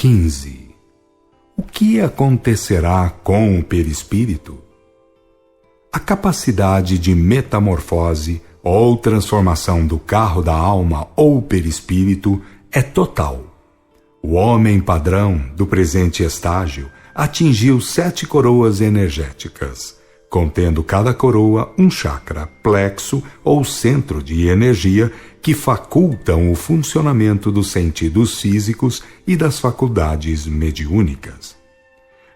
15. O que acontecerá com o perispírito? A capacidade de metamorfose ou transformação do carro da alma ou perispírito é total. O homem padrão do presente estágio atingiu 7 coroas energéticas, contendo cada coroa um chakra, plexo ou centro de energia que facultam o funcionamento dos sentidos físicos e das faculdades mediúnicas.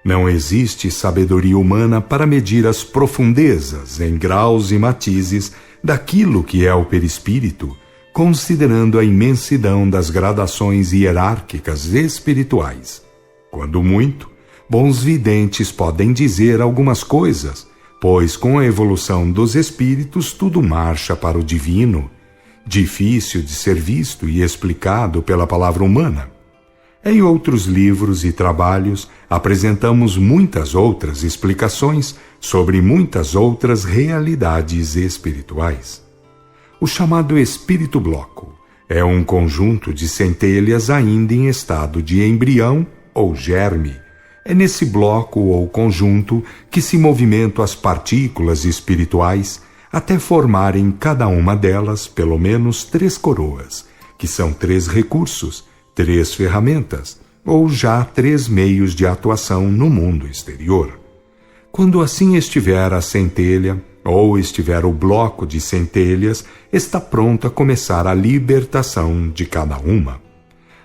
Não existe sabedoria humana para medir as profundezas, em graus e matizes, daquilo que é o perispírito, considerando a imensidão das gradações hierárquicas espirituais. Quando muito, bons videntes podem dizer algumas coisas, pois com a evolução dos espíritos tudo marcha para o divino, difícil de ser visto e explicado pela palavra humana. Em outros livros e trabalhos, apresentamos muitas outras explicações sobre muitas outras realidades espirituais. O chamado espírito bloco é um conjunto de centelhas ainda em estado de embrião ou germe. É nesse bloco ou conjunto que se movimentam as partículas espirituais até formarem cada uma delas pelo menos 3 coroas, que são 3 recursos, 3 ferramentas, ou já 3 meios de atuação no mundo exterior. Quando assim estiver a centelha, ou estiver o bloco de centelhas, está pronta a começar a libertação de cada uma.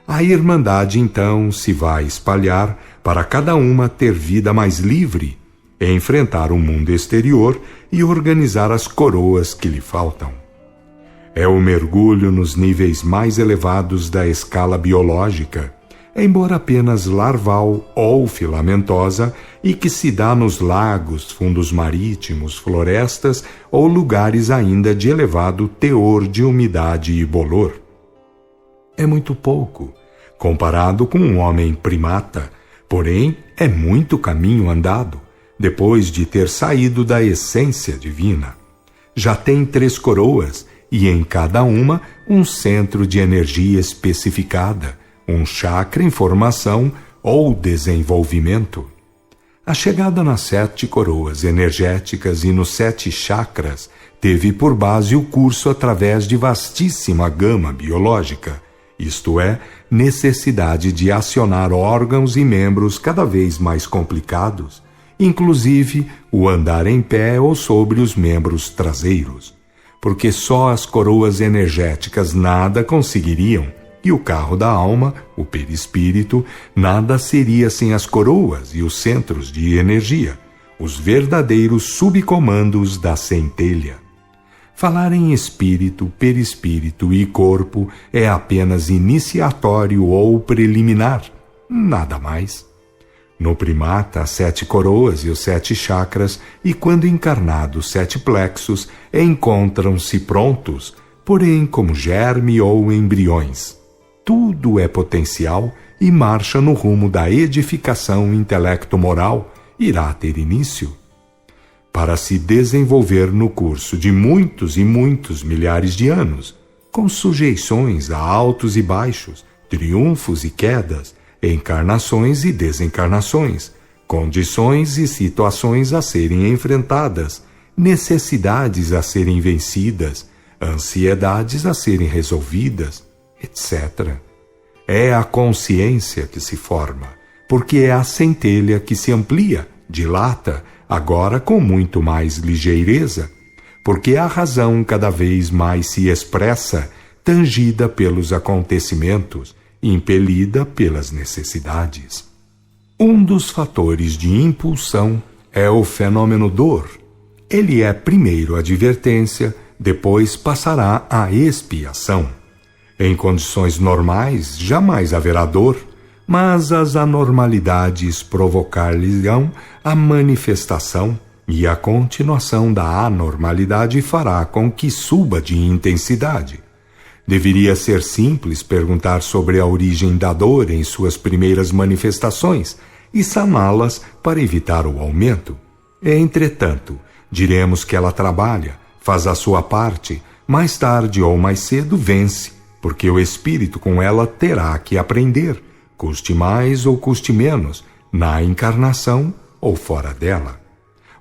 A Irmandade então se vai espalhar para cada uma ter vida mais livre, enfrentar o mundo exterior e organizar as coroas que lhe faltam. É o mergulho nos níveis mais elevados da escala biológica, embora apenas larval ou filamentosa, e que se dá nos lagos, fundos marítimos, florestas ou lugares ainda de elevado teor de umidade e bolor. É muito pouco, comparado com um homem primata, porém é muito caminho andado, depois de ter saído da essência divina. Já tem 3 coroas, e em cada uma um centro de energia especificada, um chakra em formação ou desenvolvimento. A chegada nas 7 coroas energéticas e nos 7 chakras teve por base o curso através de vastíssima gama biológica, isto é, necessidade de acionar órgãos e membros cada vez mais complicados, inclusive o andar em pé ou sobre os membros traseiros, porque só as coroas energéticas nada conseguiriam, e o carro da alma, o perispírito, nada seria sem as coroas e os centros de energia, os verdadeiros subcomandos da centelha. Falar em espírito, perispírito e corpo é apenas iniciatório ou preliminar, nada mais. No primata, as 7 coroas e os 7 chakras, e quando encarnados 7 plexos, encontram-se prontos, porém como germe ou embriões. Tudo é potencial e marcha no rumo da edificação intelecto-moral, irá ter início. Para se desenvolver no curso de muitos e muitos milhares de anos, com sujeições a altos e baixos, triunfos e quedas, encarnações e desencarnações, condições e situações a serem enfrentadas, necessidades a serem vencidas, ansiedades a serem resolvidas, etc. É a consciência que se forma, porque é a centelha que se amplia, dilata, agora com muito mais ligeireza, porque a razão cada vez mais se expressa, tangida pelos acontecimentos, impelida pelas necessidades. Um dos fatores de impulsão é o fenômeno dor. Ele é primeiro advertência, depois passará a expiação. Em condições normais, jamais haverá dor, mas as anormalidades provocar-lhe-ão a manifestação, e a continuação da anormalidade fará com que suba de intensidade. Deveria ser simples perguntar sobre a origem da dor em suas primeiras manifestações e saná-las para evitar o aumento. Entretanto, diremos que ela trabalha, faz a sua parte, mais tarde ou mais cedo vence, porque o espírito com ela terá que aprender, custe mais ou custe menos, na encarnação ou fora dela.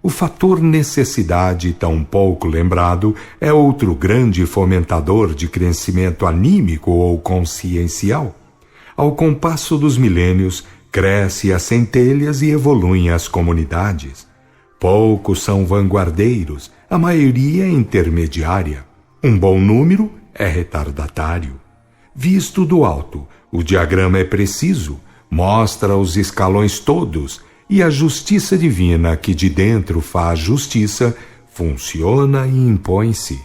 O fator necessidade, tão pouco lembrado, é outro grande fomentador de crescimento anímico ou consciencial. Ao compasso dos milênios, cresce as centelhas e evoluem as comunidades. Poucos são vanguardeiros, a maioria é intermediária. Um bom número é retardatário. Visto do alto, o diagrama é preciso, mostra os escalões todos, e a justiça divina que de dentro faz justiça, funciona e impõe-se.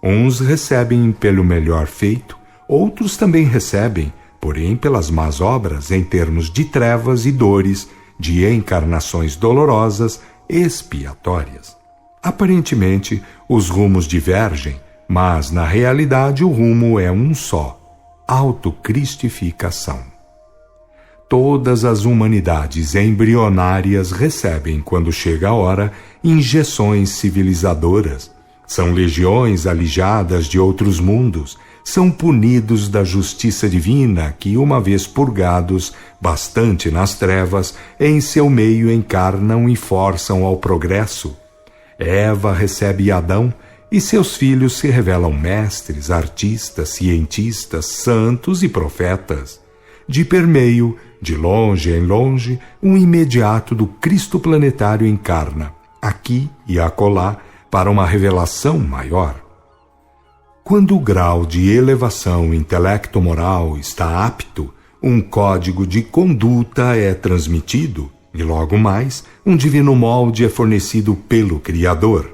Uns recebem pelo melhor feito, outros também recebem, porém pelas más obras em termos de trevas e dores, de encarnações dolorosas, expiatórias. Aparentemente, os rumos divergem, mas na realidade o rumo é um só: autocristificação. Todas as humanidades embrionárias recebem, quando chega a hora, injeções civilizadoras. São legiões alijadas de outros mundos, são punidos da justiça divina que, uma vez purgados bastante nas trevas, em seu meio encarnam e forçam ao progresso. Eva recebe Adão, e seus filhos se revelam mestres, artistas, cientistas, santos e profetas. De permeio, de longe em longe, um imediato do Cristo planetário encarna, aqui e acolá, para uma revelação maior. Quando o grau de elevação intelecto-moral está apto, um código de conduta é transmitido, e logo mais, um divino molde é fornecido pelo Criador.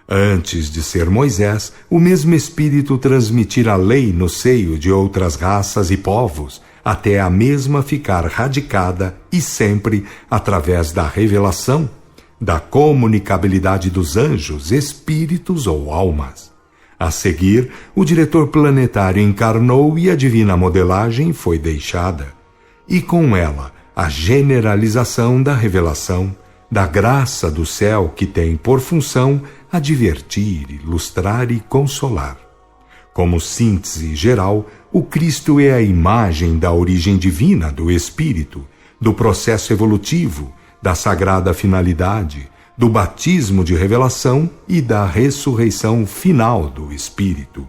Antes de ser Moisés, o mesmo Espírito transmitir a lei no seio de outras raças e povos, até a mesma ficar radicada e sempre através da revelação, da comunicabilidade dos anjos, espíritos ou almas. A seguir, o diretor planetário encarnou e a divina modelagem foi deixada. E com ela, a generalização da revelação, da graça do céu que tem por função advertir, ilustrar e consolar. Como síntese geral, o Cristo é a imagem da origem divina do Espírito, do processo evolutivo, da sagrada finalidade, do batismo de revelação e da ressurreição final do Espírito.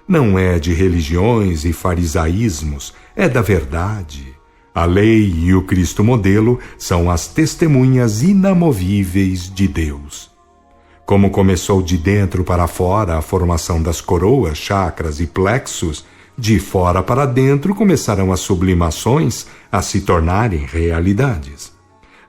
Não é de religiões e farisaísmos, é da verdade. A lei e o Cristo modelo são as testemunhas inamovíveis de Deus. Como começou de dentro para fora a formação das coroas, chakras e plexos, de fora para dentro começaram as sublimações a se tornarem realidades.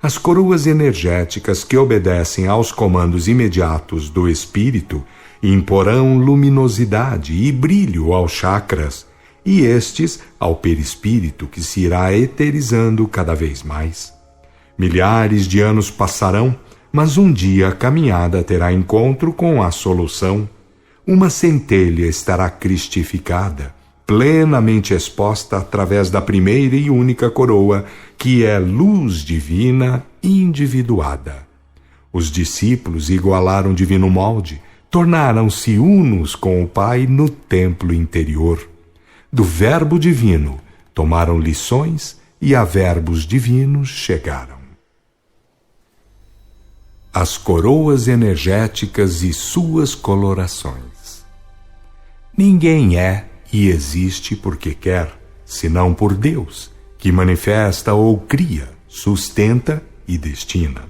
As coroas energéticas que obedecem aos comandos imediatos do Espírito imporão luminosidade e brilho aos chakras, e estes ao perispírito que se irá eterizando cada vez mais. Milhares de anos passarão, mas um dia a caminhada terá encontro com a solução. Uma centelha estará cristificada, plenamente exposta através da primeira e única coroa, que é luz divina individuada. Os discípulos igualaram o divino molde, tornaram-se unos com o Pai no templo interior. Do verbo divino tomaram lições e a verbos divinos chegaram. As coroas energéticas e suas colorações. Ninguém é e existe porque quer, senão por Deus, que manifesta ou cria, sustenta e destina.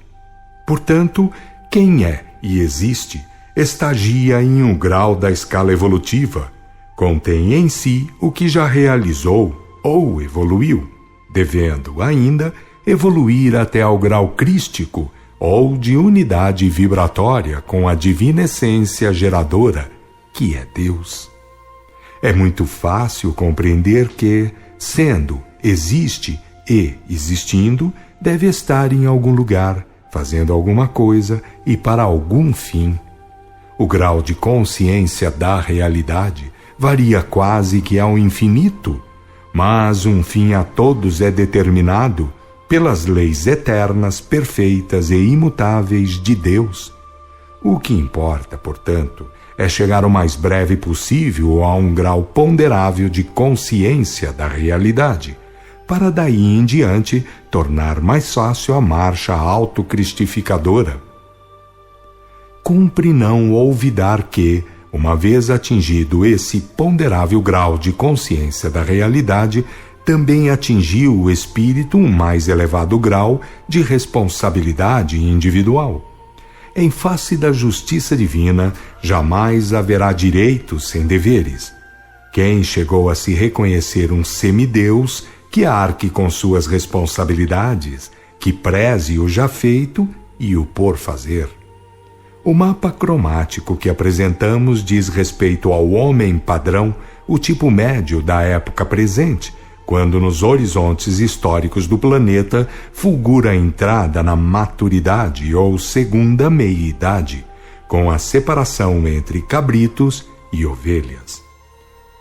Portanto, quem é e existe estagia em um grau da escala evolutiva, contém em si o que já realizou ou evoluiu, devendo ainda evoluir até ao grau crístico ou de unidade vibratória com a divina essência geradora, que é Deus. É muito fácil compreender que, sendo, existe e existindo, deve estar em algum lugar, fazendo alguma coisa e para algum fim. O grau de consciência da realidade varia quase que ao infinito, mas um fim a todos é determinado pelas leis eternas, perfeitas e imutáveis de Deus. O que importa, portanto, é chegar o mais breve possível a um grau ponderável de consciência da realidade, para daí em diante tornar mais fácil a marcha autocristificadora. Cumpre não olvidar que, uma vez atingido esse ponderável grau de consciência da realidade, também atingiu o espírito um mais elevado grau de responsabilidade individual. Em face da justiça divina, jamais haverá direitos sem deveres. Quem chegou a se reconhecer um semideus, que arque com suas responsabilidades, que preze o já feito e o por fazer. O mapa cromático que apresentamos diz respeito ao homem padrão, o tipo médio da época presente, quando nos horizontes históricos do planeta fulgura a entrada na maturidade ou segunda meia-idade, com a separação entre cabritos e ovelhas.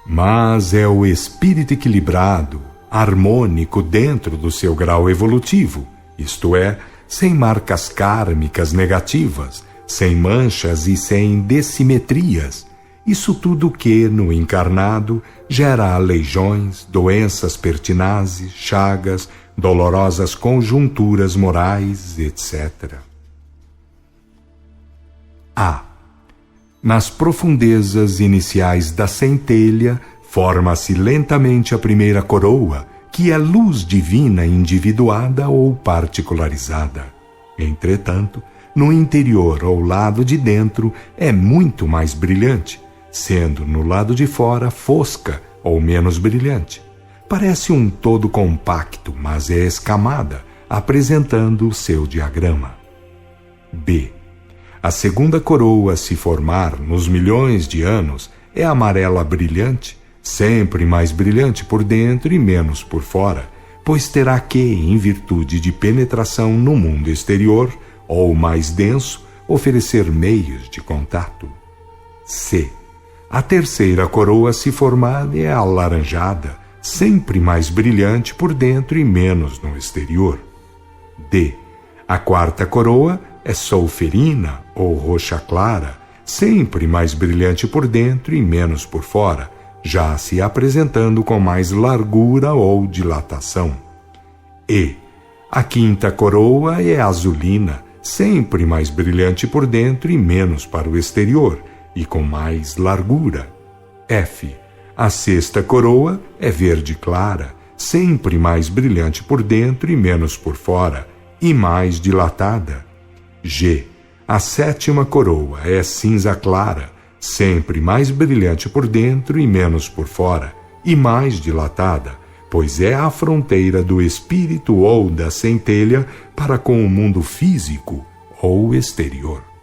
Mas é o espírito equilibrado, harmônico dentro do seu grau evolutivo, isto é, sem marcas kármicas negativas, sem manchas e sem dessimetrias. Isso tudo que, no encarnado, gera aleijões, doenças pertinazes, chagas, dolorosas conjunturas morais, etc. A. Nas profundezas iniciais da centelha, forma-se lentamente a primeira coroa, que é luz divina individuada ou particularizada. Entretanto, no interior ou lado de dentro é muito mais brilhante, sendo no lado de fora fosca ou menos brilhante. Parece um todo compacto, mas é escamada, apresentando o seu diagrama. B. A segunda coroa a se formar nos milhões de anos é amarela brilhante, sempre mais brilhante por dentro e menos por fora, pois terá que, em virtude de penetração no mundo exterior, ou mais denso, oferecer meios de contato. C. A terceira coroa a se formar é alaranjada, sempre mais brilhante por dentro e menos no exterior. D. A quarta coroa é solferina ou roxa clara, sempre mais brilhante por dentro e menos por fora, já se apresentando com mais largura ou dilatação. E. A quinta coroa é azulina, sempre mais brilhante por dentro e menos para o exterior, e com mais largura. F. A sexta coroa é verde clara, sempre mais brilhante por dentro e menos por fora, e mais dilatada. G. A sétima coroa é cinza clara, sempre mais brilhante por dentro e menos por fora, e mais dilatada, pois é a fronteira do espírito ou da centelha para com o mundo físico ou exterior.